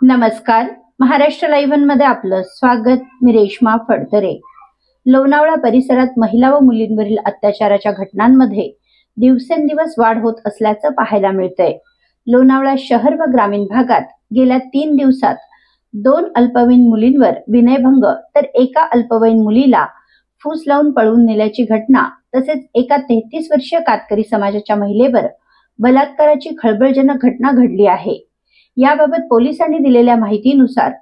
नमस्कार. महाराष्ट्र लाईव्ह मध्ये आपलं स्वागत. मी रेश्मा फडतरे. लोणावळा परिसरात महिला व मुलींवरील अत्याचाराच्या घटनांमध्ये दिवसेंदिवस वाढ होत असल्याचं पाहायला मिळतंय. लोणावळा शहर व ग्रामीण भागात गेल्या 3 दिवसात 2 अल्पवयीन मुलींवर विनयभंग तर एका अल्पवयीन मुलीला फूस लावून पळवून नेल्याची घटना, तसेच एका 33 वर्षीय कातकरी समाजाच्या महिलेवर बलात्काराची खळबळजनक घटना घडली आहे. याबाबत पोलिसांनी दिलेल्या माहितीनुसार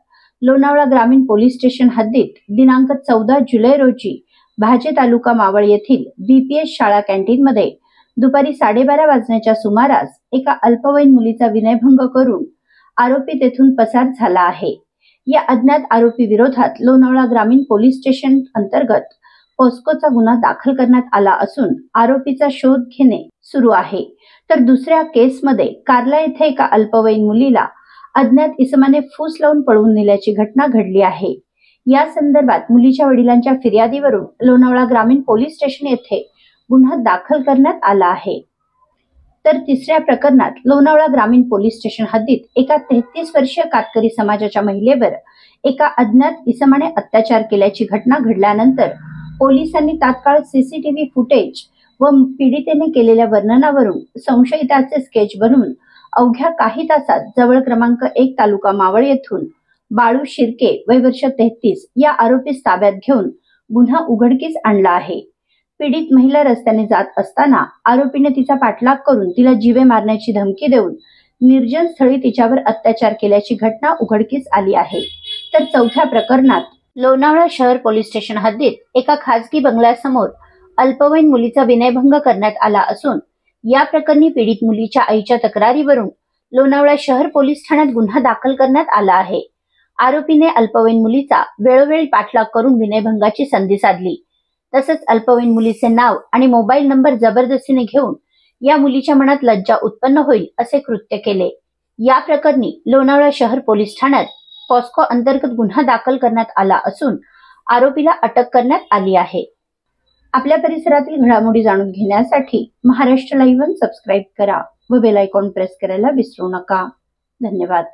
लोणावळा ग्रामीण पोलीस स्टेशन हद्दीत दिनांक 14 जुलै रोजी भाजे तालुका मावळ येथील बीपीएस शाळा कॅन्टीनमध्ये दुपारी 12:30 वाजण्याच्या सुमारास एका अल्पवयीन मुलीचा विनयभंग करून आरोपी तेथून पसार झाला आहे. या अज्ञात आरोपी विरोधात लोणावळा ग्रामीण पोलीस स्टेशन अंतर्गत पॉस्कोचा गुन्हा दाखल करण्यात आला असून आरोपीचा शोध घेणे सुरू आहे. तर दुसऱ्या केसमध्ये कार्ला येथे एका अल्पवयीन मुलीला अज्ञात इसमाने फूस लावून पळवून नेल्याची घटना घडली आहे. या संदर्भात मुलीच्या वडिलांच्या फिर्यादीवरून लोणावळा ग्रामीण पोलीस स्टेशन येथे गुन्हा दाखल करण्यात आला आहे. तर तिसऱ्या प्रकरणात लोणावळा ग्रामीण पोलीस स्टेशन हद्दीत एका 33 वर्षीय कातकरी समाजाच्या महिलेवर एका अज्ञात इसमाने अत्याचार केल्याची घटना घडल्यानंतर पोलिसांनी तात्काळ सीसीटीव्ही फुटेज व पीडितेने केलेल्या वर्णनावरून संशयिताचे स्केच बनवून अवघ्या काही तासात जवळ क्रमांक 1 तालुका मावळ येथून बाळू शिर्के वय वर्ष 33 या आरोपीस ताब्यात घेऊन गुन्हा उघडकीस आणला आहे. पीडित महिला रस्त्याने जात असताना आरोपीने तिचा पाठलाग करून तिला जीवे मारण्याची धमकी देऊन निर्जन स्थळी तिच्यावर अत्याचार केल्याची घटना उघडकीस आली आहे. तर चौथ्या प्रकरणात लोणावळा शहर पोलीस स्टेशन हद्दीत एका खासगी बंगल्यासमोर अल्पवयीन मुलीचा विनयभंग करण्यात आला असून या प्रकरणी पीडित मुलीच्या आईच्या तक्रारीवरून लोणावळा शहर पोलीस ठाण्यात गुन्हा दाखल करण्यात आला आहे. आरोपीने अल्पवयीन मुलीचा वेळोवेळी पाठलाग करून विनयभंगाची संधी साधली. तसंच अल्पवयीन मुलीचे नाव आणि मोबाईल नंबर जबरदस्तीने घेऊन या मुलीच्या मनात लज्जा उत्पन्न होईल असे कृत्य केले. या प्रकरणी लोणावळा शहर पोलीस ठाण्यात पॉस्को अंतर्गत गुन्हा दाखल करण्यात आला असून आरोपीला अटक करण्यात आली आहे. आपल्या परिसरातील घडामोडी जाणून घेण्यासाठी महाराष्ट्र लाईव्ह सबस्क्राईब करा व बेल आयकॉन प्रेस करायला विसरू नका. धन्यवाद.